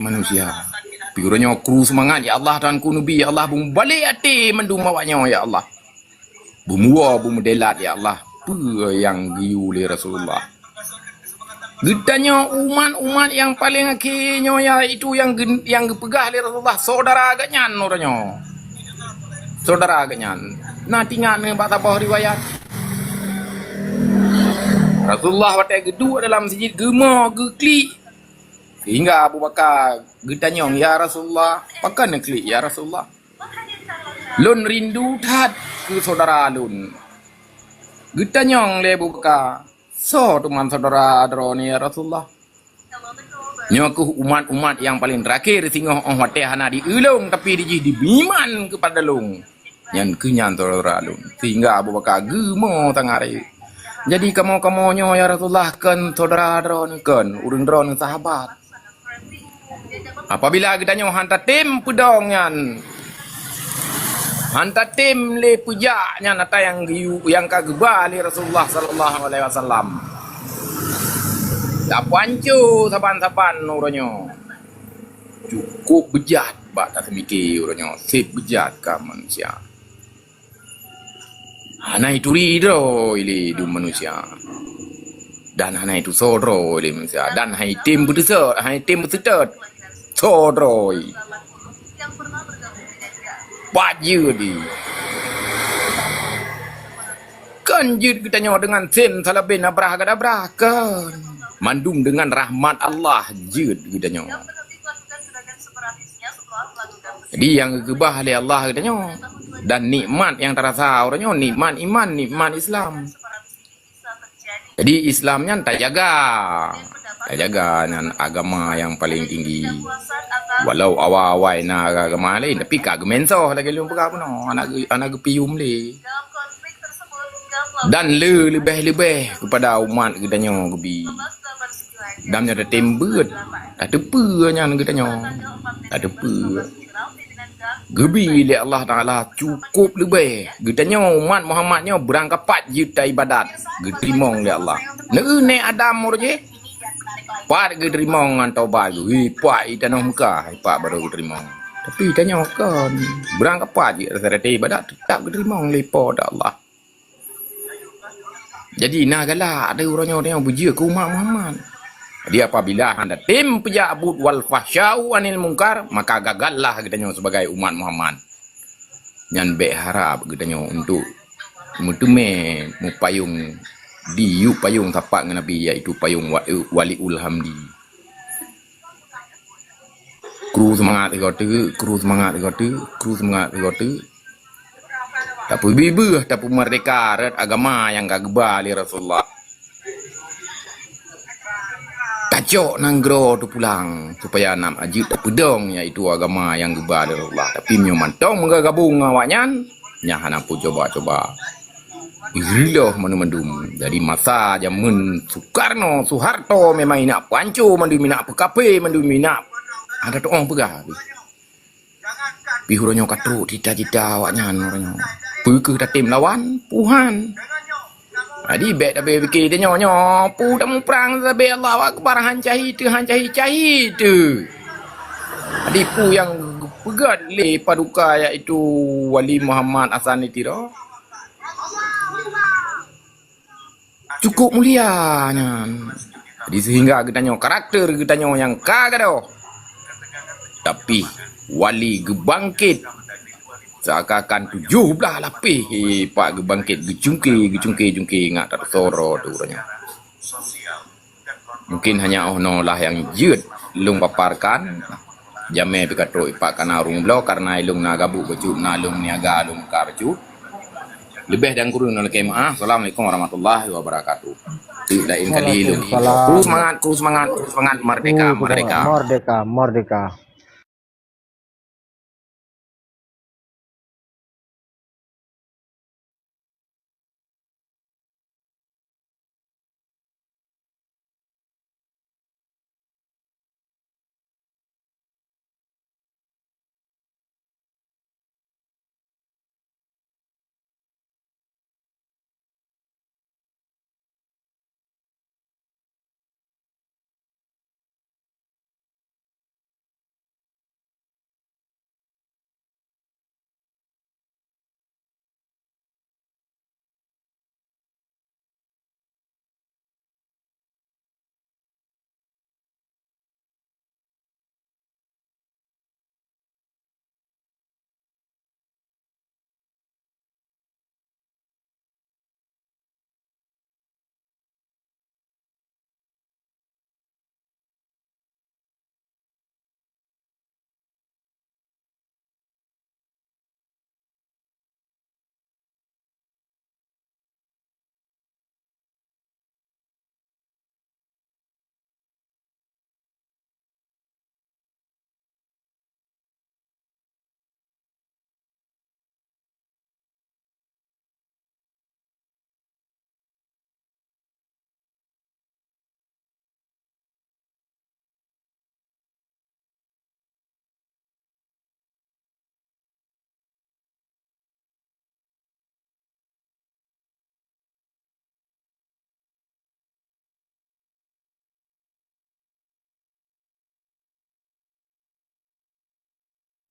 manusia. Pikirannya kru semangat ya Allah dan ku nabi ya Allah bung balik hati mendung mawaknya ya Allah. Bumua bumudelat ya Allah. Apa yang giu li Rasulullah. Gedanya umat-umat yang paling akhirnya ya itu yang pegah li Rasulullah saudara agaknya orangnya. Saudara agaknya. Nah tinggal ni pak tabah riwayat. Rasulullah waktu gedua dalam masjid gema geklik. Sehingga Abu Bakar gedanyong ya Rasulullah, pakai nak klik ya Rasulullah. Lun rindu tat ke saudara lun. Gedanyong le Abu Bakar. So teman saudara drone ya Rasulullah. Nyoku umat-umat yang paling terakhir sehingga orang hati hana diulung tapi dibiman kepada lung. Yang kenyan saudara lun. Sehingga Abu Bakar gemo tangari. Jadi kamu-kamunya ya Rasulullah kan saudara drone kan urang drone sahabat. Apabila kita nyoh hantar tim pedongan, hantar tim le pujaknya nata yang kagubali Rasulullah sallallahu alaihi wasallam. Tak pancu saban-saban uranyo. Cukup bejat bak tak mikir uranyo. Sip bejat ka manusia. Hana itu ridho ili du manusia. Dan hana itu sodro ili manusia. Dan hai tim berdesak, hai tim bersetet. Sodroi. Baju di. Kan jid kita nyawa dengan sen salabin abrah kadabra kan. Mandung dengan rahmat Allah jid kita nyawa. Jadi yang gebah oleh Allah kita nyawa. Dan nikmat yang terasa orangnya nikmat iman, nikmat Islam. Jadi Islamnya tak jaga. Tak jaga dengan agama yang paling tinggi. Walau awal-awal nak agama lain tapi kagak mensoh lagi lu pegah pun anak pium le. Dan lebih-lebih kepada umat kitanya gebi. Damnya ada tembet. Ada apa-nya kitanya. Ada apa. Gebi oleh Allah Ta'ala cukup lebih. Kitanya umat Muhammadnya berangkat 4 juta ibadat. Getimong oleh Allah. Ne Adam je. Pak getimong ngan taubat. Pak itanah muka. Pak baru getimong. Tapi tanya kan. Berangkat 4 je. Rasa-rasa ibadat. Tak getimong lepo dah Allah. Jadi nak galak ada orang-orang yang berjaya ke umat Muhammad. Jadi apabila anda tim pejabut wal fahsya'u anil munkar, maka gagallah kitanya sebagai umat Muhammad. Yang berharap kitanya untuk mutume mupayung diu payung tapak dengan Nabi iaitu payung waliul hamdi. Kru semangat kata, kru semangat kata, kru semangat kata. Tak pun bibah, tak pun merdeka agama yang kagba li Rasulullah. Kacok nanggro tu pulang supaya nak ajib tak pedong iaitu agama yang kagba li Rasulullah. Tapi nyo mantong menggabung awaknya, nya hana pun coba-coba. Irilah mendum. Jadi masa zaman Soeharto memang nak pancu, mendum nak PKP, mendum nak ada tu orang pegah. Pihuranyo katruk cita-cita awaknya orangnya. Perke tatim lawan Tuhan. Jadi bet tapi fikir dia nyonya, pu tak mau perang sabe Allah akbar hancahi tu. Jadi pu yang pegat le paduka iaitu Wali Muhammad Hasan Tiro. Cukup mulianya. Jadi sehingga kita nyo karakter kita nyo yang kagado. Tapi wali gebangkit seakan-akan 17 lapis pak gebangkit gecungki ngak tak soro tu orangnya. Mungkin hanya ono lah yang jut lung paparkan jame pikato ipak kana rung blo karena ilung na gabu becut na lung niaga lung ka becut. Lebih dan kurun oleh maaf. Assalamualaikum warahmatullahi wabarakatuh. Lain kali ilung. Ku semangat merdeka.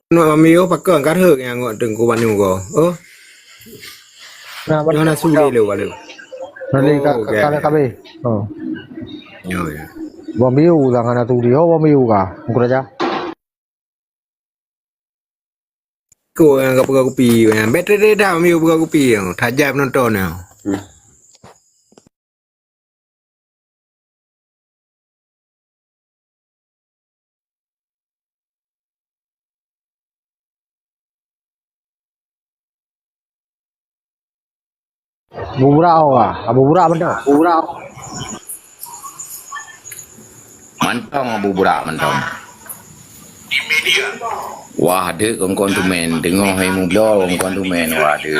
mami yo pakai angkat hak yang ngok tengku banyu ko. Oh, Nah, jangan nasu dia lu walau. nanti Oh, okay. kabe. Oh. Yo ya. Bom biu lah kan tu dia, bom biu kah? Mungkin aja. Ko yang buka kopi yang bateri dah mami buka kopi yang tajam nonton yang. Buburau ah, buburau betul. Buburau. Mantong abu burak mantong. Wah, ada konsumen tengok hai mu blow konsumen wah ada.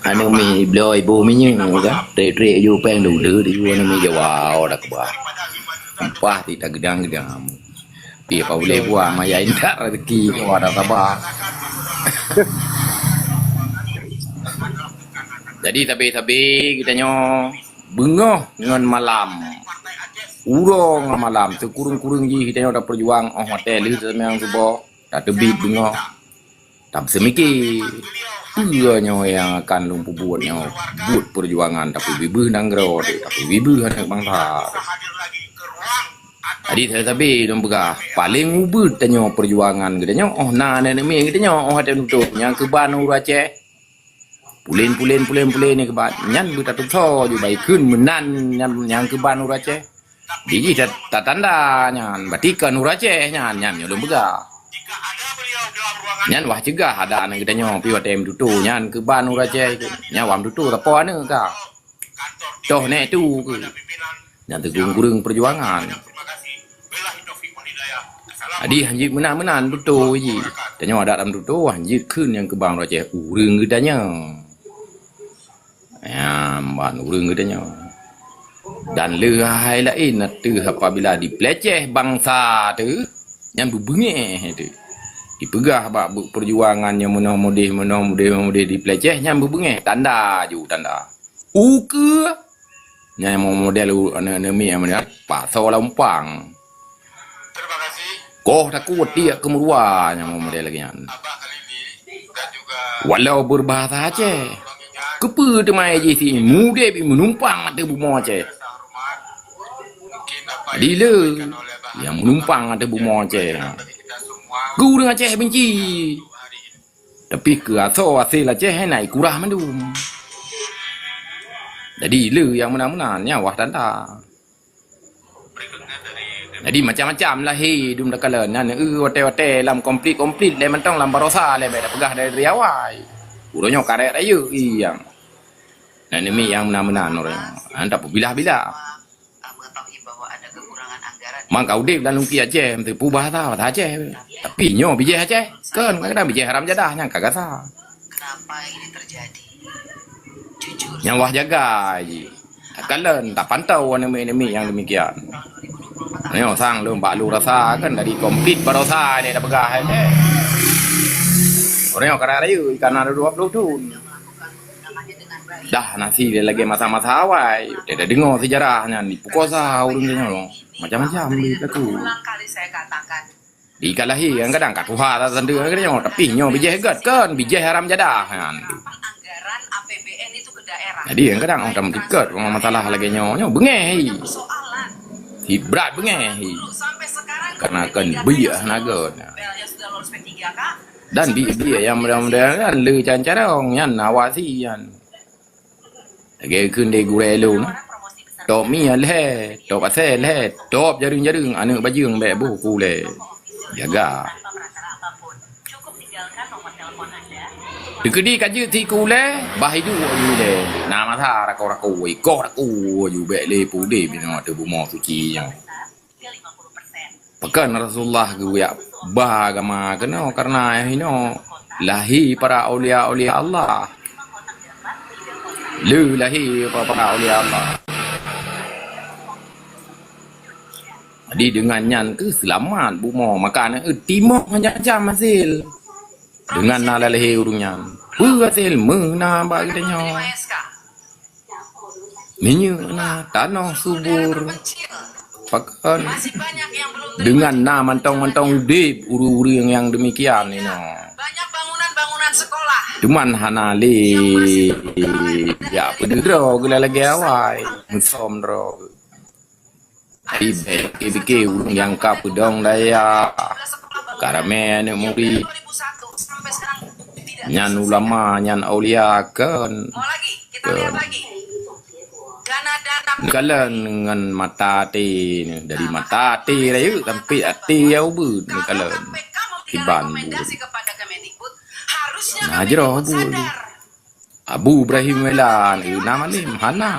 Anu mi blow ibu mi nyu kan. Tre ju peng du di anu mi jawau dak bah. Wah, tidak gedang-gedang. Pi apa boleh buat maya indak rezeki ko ada tabah. Jadi tapi kita nyo bengah dengan malam. Urang malam tu kurung-kurung ji kita nyo dah perjuang hotel ni semang subuh dah tebit bengah. Tak semiki nyo yang akan lumpuh buatnya buat perjuangan tapi bibu nang gero tapi bibu hendak bangsa. Jadi tapi dong begah paling ubud tanyo perjuangan kita nyo na mi kita nyo hotel nutup yang ke Banu Aceh. Pulen ni ke ban nyan bu tatu so ju bai kun menan nyan yang ke Banu Aceh. Di tak tanda nyan batikan Aceh nyan yo dong begah. Nyan wah cegah ada anak kita nyo pi hotel tutu nyan ke Banu Aceh nyawam tutu tapo ane ka. Toh ne tu ke. Nyan tegung-gurung perjuangan. Adi hanjit menan tutu ji. Tanya ada dalam tutu hanjit kun yang ke Banu Aceh urang gedanya. Ya, ban urang gedanya. Dan lehai lain tu apabila dipeleceh bangsa tu yang berbengeh tu. Dipegah bab perjuangannya menah-mudih dipeleceh yang berbengeh tanda ju tanda. Uke yang model anak-anak mi yang pasal lampang. Terima kasih. Koh takut dia kemurua yang model lagi yang. Walau berbahasa Aceh. Kepa temai je si muda bi menumpang ada bumo Aceh. Adila yang menumpang ada bumo Aceh. Ku dengan Aceh benci. Tapi ke hasil Aceh naik kurang mandum. Jadi le yang menang-menang wah tanda. Jadi macam-macam lah dum dak kala nan hotel-hotel lam komplit le mentang lam barosa le dak pegah dari awal. Uronyo karek ayu yang. Dan ini yang menang-menang orang. Anda bila-bila. Mang kau dek dan lungki Aceh mesti pubah tahu Aceh. Tapi nyo bijih Aceh. Kan kadang bijih haram jadah yang kagak sah. Kenapa ini terjadi? Jujur. Yang wah jaga ji. Kalen tak pantau enemy yang demikian. Nyo sang lu mbak lu rasa kan dari komplit barosa dia dah pegah Aceh. Orang kadang ayu ikan ada 20 tu. Dah nasi dia lagi masa-masa awal. Dia dah dengar sejarahnya di Pukosa urungnya loh. Macam-macam di aku. Ulang kali saya katakan. Di kalahi yang kadang kat tuha tak sendiri kadang tapi nyo bijih gat kan bijih haram jadah kan. Anggaran APBN itu ke daerah. Jadi yang kadang orang tiket masalah lagi nyo bengeh. Persoalan. Berat bengeh. Sampai sekarang Karena kan biak naga. yang sudah lolos P3K. Dan dia yang mudah-mudahan kan le cara orang yang awasi kan. Lagi kun de gurelu no. Top mi le, top asal le, top jaring-jaring anak bajing be buku le. Jaga. Dikedi kaje ti ku le, bahidu ni le. Nama tha rakau-rakau ko rakau ju be le pu de bino te bu mo suci yang. Pekan Rasulullah gue ya bagama kena karena hino lahi para aulia Allah. Lu lahi para aulia Allah. Jadi dengan nyan ke selamat bumo makan timok macam hasil. Dengan nala lahi urungnya. Hasil mena bagi tanya. Minyak na tanah subur. Pakan Masih banyak yang belum terima. dengan mantong-mantong dip uri-uri yang demikian ini. Banyak bangunan-bangunan sekolah. Cuman hanali ya pedro gula lagi awai musom dro. Ibe urung yang kapudong daya karame ne muri 2001 sampai sekarang tidak. nyan ulama nyan aulia kan Mau lagi? Kita lihat lagi. Dana-dana kalian dengan mata ti dari mata ti rayu sampai hati ya ubud ni kalian KPK memberikan Kiban, rekomendasi kepada Kemendikbud, harusnya Nah, jero, Kemendikbud Bu. sadar. Abu Ibrahim Welan nama ni hana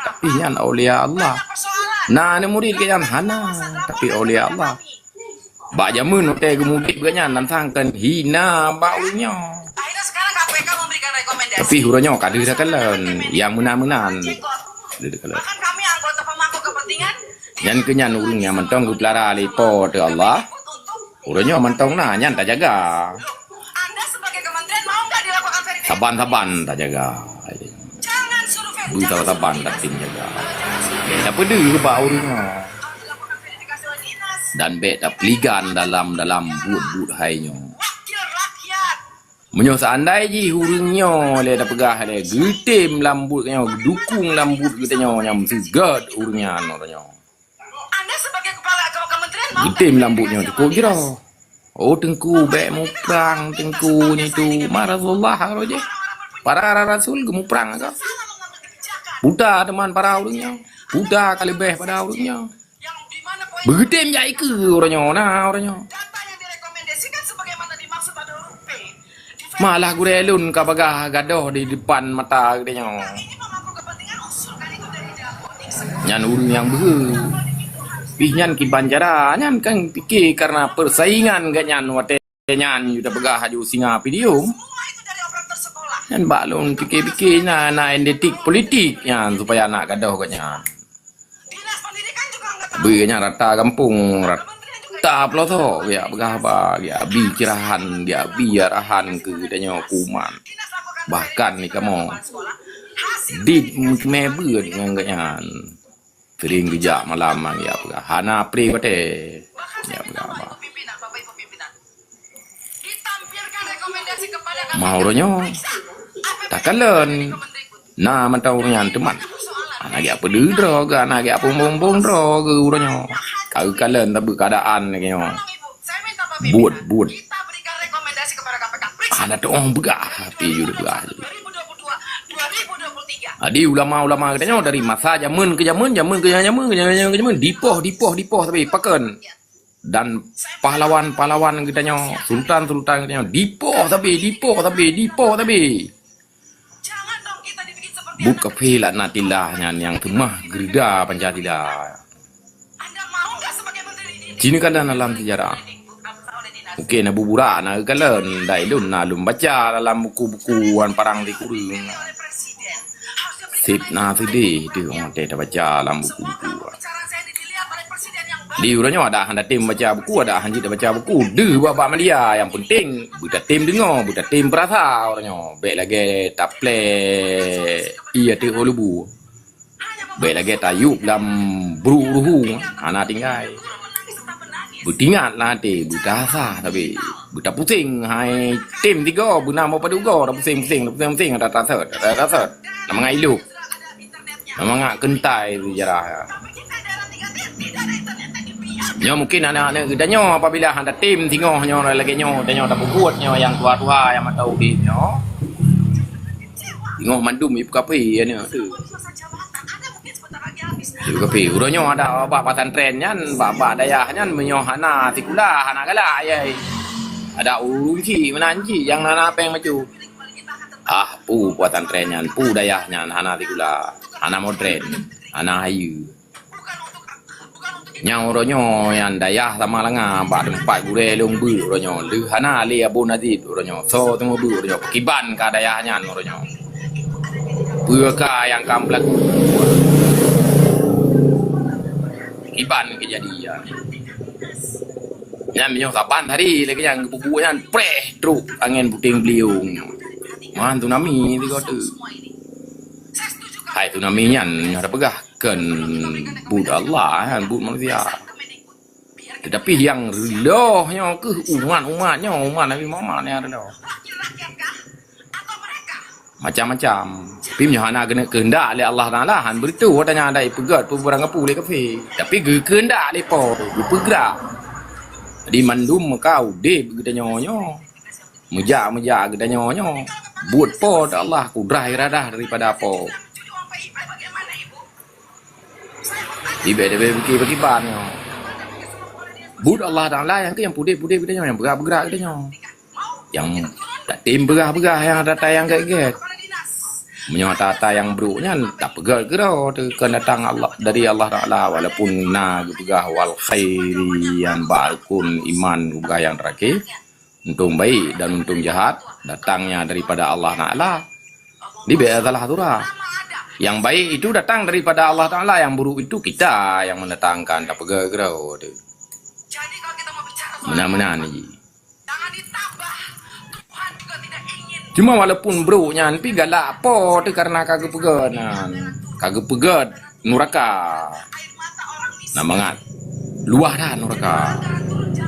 tapi nyan aulia Allah Banyak persoalan. nah ni murid ke yang hana tapi aulia Allah ba jamun te gemudi ganyan nantangkan hina baunya Akhirnya sekarang KPK memberikan rekomendasi. tapi huranyo kada dah kalian yang menan-menan Jenggot. ada kalian Bahkan kami anggota pemangku kepentingan nyan kenyan urungnya mentong ku pelara lipo te Allah untuk uranyo mentong nah nyan tak jaga Anda sebagai kementerian mau nggak dilakukan verifikasi? saban-saban tak jaga Jangan suruh bu saban tak tim jaga tak pede ba urungnya Harus dilakukan verifikasi oleh dinas. dan be tak peligan dalam but-but hainyo Wakil rakyat. menyo seandai ji hurungnya le dah pegah le getim lambutnya dukung lambut kitanya nyam sigad urungnya nornya Anda sebagai kepala kementerian mau getim lambutnya cukup jero oh tengku be mu perang tengku ni tu marahullah kalau je para rasul gemu perang ka salah mengambil kebijakan buta teman para urungnya buta kali beh pada urungnya yang di mana poin begetim jai ke orangnya nah orangnya data yang direkomendasikan sebagaimana dimaksud pada huruf P. malah gurelun ka bagah gadoh di depan mata kitanya Ini pemangku kepentingan usulkan itu dari dapur. nyan urung yang bege pihnyan ki banjara nyan kan pikir karena persaingan ganyan wate nyan yuda begah haju singa pidium Semua itu dari operator sekolah. nyan balon pikir-pikir na endetik politik nyan supaya anak gadoh ganyan Dinas pendidikan juga nggak tahu. beganya rata kampung rata Kementerian juga tak ploto ya begah ba ya bi kirahan dia bi arahan ke kitanya kuman dinas lakukan bahkan ni kamu sekolah. Hasil di mebe dengan ganyan sering kerja malam ya begah hana pri bate bahkan ya saya minta begah Bapak Ibu pimpinan, Bapak Ibu pimpinan. Ditampilkan rekomendasi kepada KPK. Mauronyo Periksa. APBN takalan dari Kemendikbud. na mantau nyan teman Persoalan. anak apa dudro ga anak apa bombong dro ke uranyo kau kalian tapi keadaan ni kyo Tolong Ibu, saya minta Bapak Buat, pimpinan. buat. Kita berikan rekomendasi kepada KPK. Periksa. ada tu orang begah tapi you begah 2022, 2023. adi ulama-ulama katanya dari masa zaman ke zaman dipoh tapi pakan dan pahlawan-pahlawan katanya sultan-sultan katanya dipoh tapi Jangan dong kita dibikin seperti buka filat natilahnya yang temah gerida Pancasila Anda mau nggak sebagai menteri ini? sini kan dalam sejarah Mungkin Abu Burak nak kalian dai lun nalum baca dalam buku-bukuan parang di kurung. Oleh presiden. Harusnya berikan Sip na sedih tu orang tak baca dalam semua buku-buku. pembicaraan saya dilihat oleh presiden yang baik. Di urangnya ada hendak tim baca buku, ada hanji dah baca buku. Deh bapa media yang penting buta tim dengar, buta tim perasa orangnya. Baik lagi taple iya tu olubu. Baik lagi tayub dalam beruruhu anak tinggal. Guru menangis tetap menangis. Butingat lah ti, buta sah tapi buta pusing. Hai tim tiga, buna mau paduga, dah pusing-pusing, ada rasa. Nama ngailu. Sudah ada internetnya. Nama ngak kentai tu jarah. Tapi kita daerah 3T tidak ada internetnya di biar. Nyo mungkin anak-anak gedanya apabila ada tim tengok nyo lagi nyo tanya tak buat nyo yang tua-tua yang tahu di nyo. Tengok mandum ibu kape ya ni tu. Masa jabatan Anda mungkin sebentar lagi habis. Ibu kape uronyo ada bapa pesantren nyan, bapa dayah nyan menyo hana tikula hana galak ayai. Ada urunci menanci yang nana peng maju. Ah pu pesantren nyan, pu dayah nyan hana tikula, hana modern, hana ayu. Yang uronyo yang dayah sama langa ba tempat gure long bu uronyo lu hana le abun azid uronyo so temu bu uronyo kiban ka dayahnya uronyo buka yang kamplak kiban kejadian yang minyak saban hari lagi yang buku yang preh truk angin puting beliung man tsunami di kota Semua ini. Saya setuju hai tsunami nyan ada pegah bukan bud Allah kan, bud manusia. Tetapi yang relahnya ke umat-umatnya, umat Nabi Muhammad yang relah. Macam-macam. Tapi hana kena kehendak oleh Allah Taala han beritahu katanya ada pegat perang apa boleh kafir. Tapi kehendak depa tu bergerak. Di mandum kau de begitu Mejak kita nyonyo. Buat po Allah kudrah iradah daripada apa. Ibe bagi banyo. Bud Allah Taala yang ke yang pudih-pudih kita yang bergerak kita nyo. Yang tak tim berah-berah yang ada tayang get. Menyata yang beruknya tak pegal-gerak tu kena datang Allah dari Allah Taala walaupun berah wal khairian balkun iman berah yang terakhir. Untung baik dan untung jahat datangnya daripada Allah Ta'ala. Di salah surah. Yang baik itu datang daripada Allah Ta'ala, yang buruk itu kita yang mendatangkan. Tak pegal-gerau tu. Jadi kalau kita mau bicara soal Benar-benar ni. jangan ditambah. Tuhan juga tidak ingin. Cuma walaupun buruknya tapi galak apa tu karena kagak peganan. Kagak pegat nuraka. Air mata orang miskin. Namangat. Luah dah nuraka.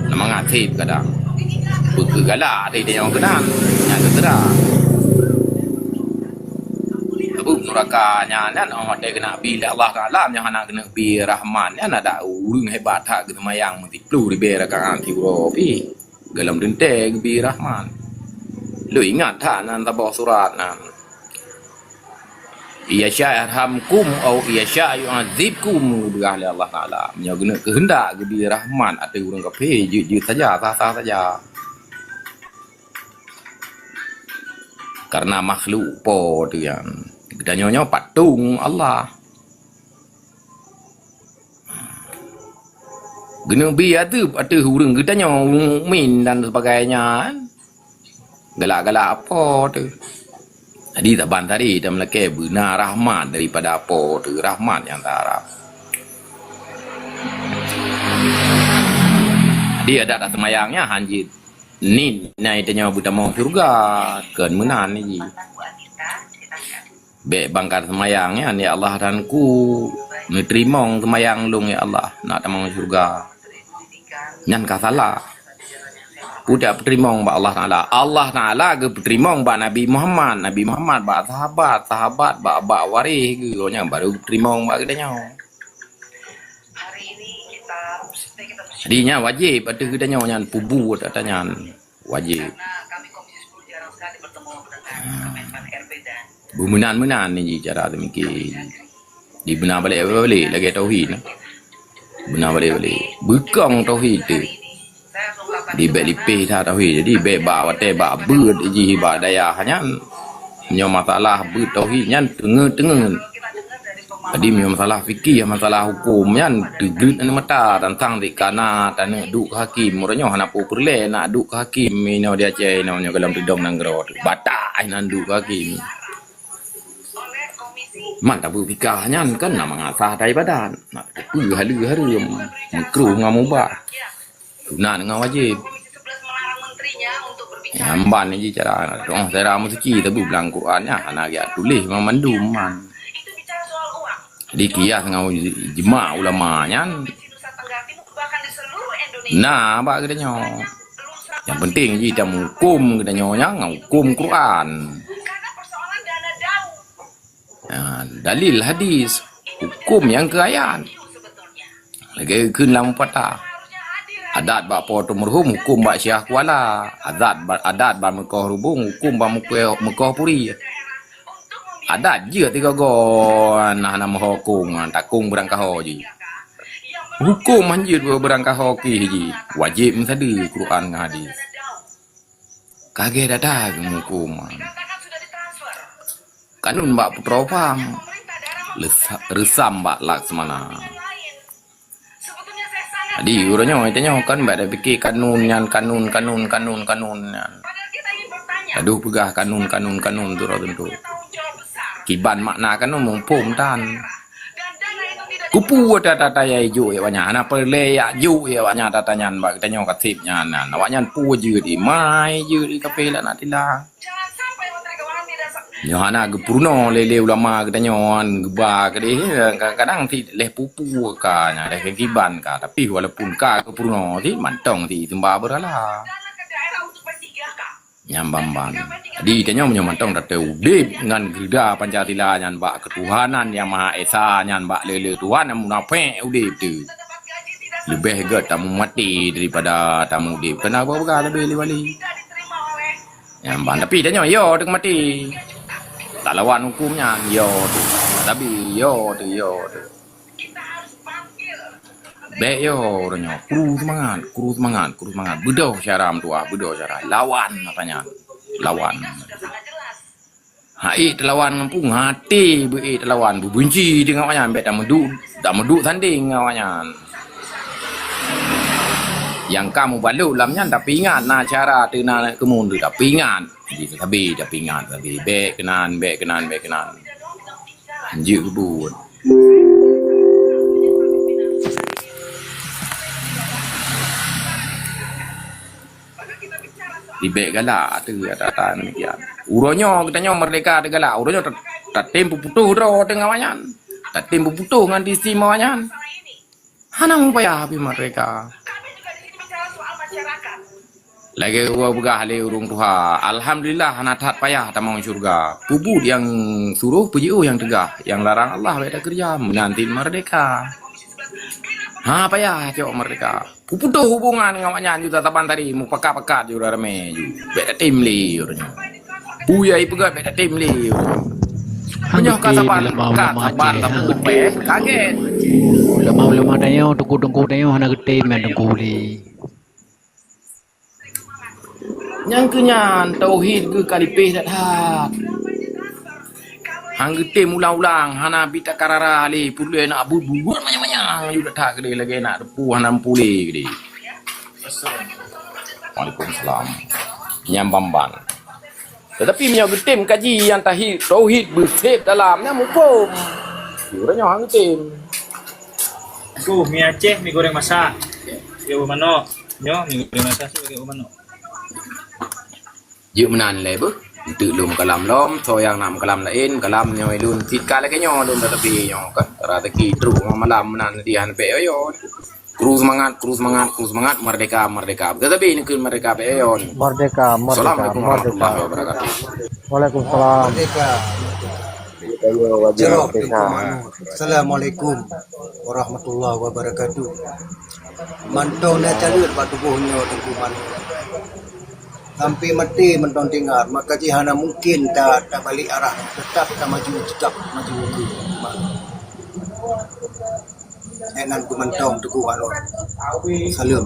Namangat sip kadang. Galak dia yang kena. Yang terang. Nurakanya kan orang dia kena bila Allah Taala yang anak kena bi rahman kan ada urang hebat hak gitu mayang mesti perlu diberakan anti ropi dalam denteng bi rahman lu ingat tak nan tabah surat nan ia sya'arhamkum au ia sya'yu'adzibkum berah Allah Taala nya guna kehendak bi rahman ada urang kafir je saja sah saja karena makhluk po tu yang kita nyonya patung Allah. Gena biar tu ada hurung kita nyonya mukmin dan sebagainya. Galak-galak apa tu. Tadi taban tadi dah melaki benar rahmat daripada apa tu. Rahmat yang tak harap. Dia ada tak semayangnya hanjit. Ni naik tanya buta mau surga. Kan menan ni. Bek bangkar semayangnya ya Allah dan ku menerima semayang lung ya Allah nak tamang surga nyan ka salah budak terima ba Allah Taala Allah Taala ke terima ba Nabi Muhammad ba sahabat ba waris ke nya baru terima ba kitanya Hari ini kita jadinya wajib ada kitanya nyan pubu katanya wajib karena kami Komisi 10 jarang sekali bertemu dengan Kemenpan RB dan Bermenan-menan ni cara demikian. Dibenar balik lagi tauhid. Benar balik. Bekang tauhid tu. Di bek lipih dah tauhid. Jadi bek ba wate ba beut ji ba daya hanya nyo masalah beut tauhid nyan tengah-tengah. Jadi masalah fikih, masalah hukum nyan tegrit anu mata tentang di kana tanah duk hakim. Muranya hana pu perle nak duk hakim ino dia cai ino dalam tidom nang gero. Batai nan duk hakim. Man tak berfikahnya kan nak mengasah daripada nak tepu halu-halu makruh dengan mubah sunat dengan wajib Komisi 11 melarang menterinya untuk berbicara. amban ni cara orang saya musiki tapi bilang Qurannya anak dia tulis memandum man Itu bicara soal uang. jadi kias dengan jemaah ulamanya Provinsi Nusa Tenggara Timur bahkan di seluruh Indonesia. nah apa katanya Belum serap yang penting kita hukum katanya hukum Quran karena persoalan dana daun dalil hadis hukum yang ke ayat sebetulnya. lagi kelam patah Harusnya hadir. adat bak potu merhum hukum bak Syah Kuala adat bak Mekah rubung hukum bak Mekah Puri Untuk adat je tiga go nah nama hukum takung berangkah je hukum manjid berangkah hoki je wajib mensada Quran dengan hadis kaget datang hukum dikatakan sudah ditransfer. kanun bak putra faham Pemerintah daerah resam bak laksmana yang lain. Sebetulnya saya sangat jadi urangnya itanya kan bak dah fikir kanun kanun padahal kita ingin bertanya. aduh pegah kanun tu tentu Punya tanggung jawab besar. kiban makna kanun mumpum tan Dan dana itu tidak kupu tata ya ju ya banyak na perle ya ju ya banyak tatanyan bak kita nyok katipnya na awaknya pu je di mai je di kape lah nak tilang jangan sampai Menteri Keuangan tidak Nyana ge purno lele ulama kita nyon geba ke deh kadang-kadang ti leh pupu ka nya leh kiban ka tapi walaupun ka ke purno ti mantong ti temba berala Karena ke daerah untuk bertiga kak. nyambamban jadi tanya mantong dak udip ngan gerda Pancasila nyan bak ketuhanan yang maha esa nyan bak lele tuhan yang munafik udip tu Dapat gaji tidak lebih ge tamu mati daripada tamu udip kenapa berkah lebih wali tidak diterima oleh nyambang tapi tanya yo dek mati tak lawan hukumnya yo tu tapi yo tu kita harus panggil. baik yo orangnya kuru semangat bedoh syaram tu bedoh syarah lawan apanya lawan Sudah sangat jelas. hai lawan ngampung hati lawan benci dengan awaknya baik tak meduk tanding awaknya yang kamu balu lamnya tapi ingat nah cara tu nak kemun tu tapi ingat tapi ingat tapi baik kenan anjir kebun di baik galak tu ada demikian uronyo kita nyo merdeka ada galak uronyo tak tempu putuh ro dengan wayan tak tempu putuh dengan istimewaannya hana mau payah habis merdeka Kami juga di sini bicara soal masyarakat. lagi gua begah le urung tuha alhamdulillah hana tat payah tamang syurga pubud yang suruh PJO yang tegah yang larang Allah beda kerja menanti merdeka ha payah cok merdeka puputuh hubungan dengan awaknya juga taban tadi mu pekat-pekat juga rame juga beda tim li urnya buyai pegat beda tim li punya kasaban tamu kaget Ulama-ulama tayo tungku tayo hana gede men tungku li. yang kenyan tauhid ke kalipeh dak hak hang gede ulang-ulang hana bita karara ali pule nak bubu macam-macam juga tak gede lagi nak depu hana pule gede Waalaikumsalam nyambamban tetapi punya getim kaji yang tauhid bersih dalamnya hukum uranya hang getim Tuh, mie Aceh, mie goreng masak. Pakai umano. Yo, mie goreng masak sih pakai umano. Juk menan le bu. Itu lum kalam lom, so yang nam kalam lain, kalam nyo lun tit kala ke nyo lun tetapi nyo kan. Rata ki tru malam menan dian pe yo. Kru semangat merdeka. Tetapi ini kun merdeka pe yo. Merdeka. Assalamualaikum warahmatullahi wabarakatuh. Waalaikumsalam. Assalamualaikum warahmatullahi wabarakatuh. Mantau na calut batu buhnya tengkuman. Sampai mati mentong tinggal, maka jihana mungkin tak balik arah, tetap maju ke. Enan ku mentong tengkuman. Salam.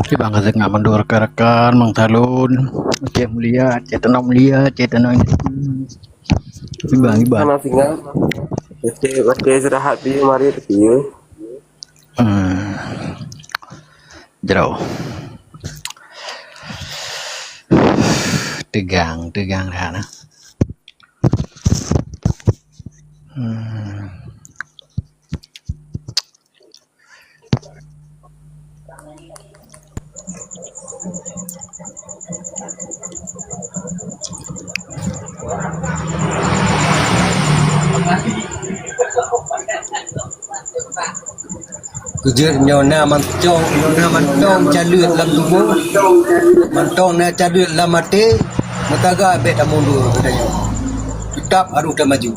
Ki bang kasih nggak mendur rekan Mang Talun, Aceh mulia, Aceh tenang mulia, Aceh tenang ini. Ibang. Sama singa. Oke istirahat di mari review. Jauh. Tegang dah nah. Kujur nyona mantong calut lam tubuh. Mantong na calut lam mati. Mataga bet mundur katanya. Tetap harus dah maju.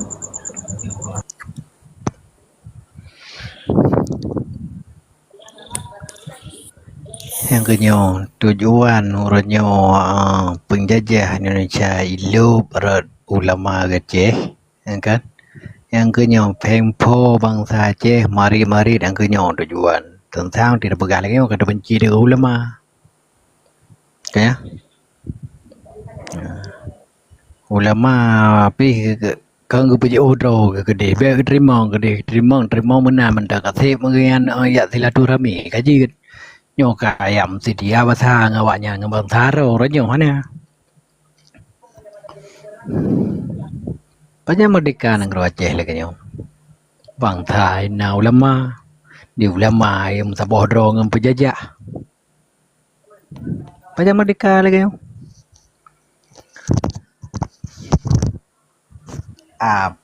Yang kenyo tujuan urutnya penjajah Indonesia ilu berat ulama Aceh, kan? Yang kenyo pempo bangsa Aceh mari dan kenyo tujuan tentang tidak pegang lagi kata benci dengan ulama. Kaya ulama pi kan gue punya odro gede be terima mana mendak kasih mengian ya silaturahmi kaji nyoka ayam si dia bahasa ngawaknya ngembang taro ranyo mana banyak merdeka nang Aceh lagi nyo bang thai na ulama di ulama yang sabodro ngam penjajah banyak merdeka lagi nyo ap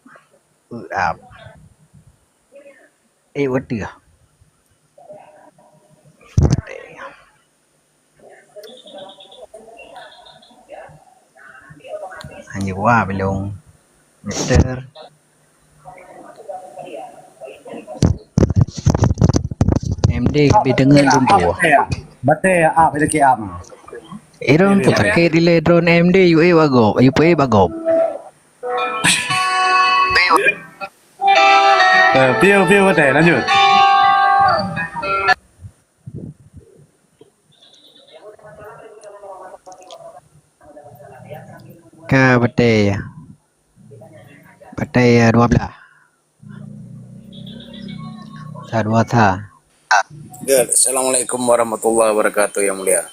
what dia hanya wah belum Mister MD bidangan dun tua Bate apa itu kiam? iron putake dile drone MD UA bagop UPA bagop Piu bate lanjut. ka bate 12 sa 2 sa Assalamualaikum warahmatullahi wabarakatuh yang mulia.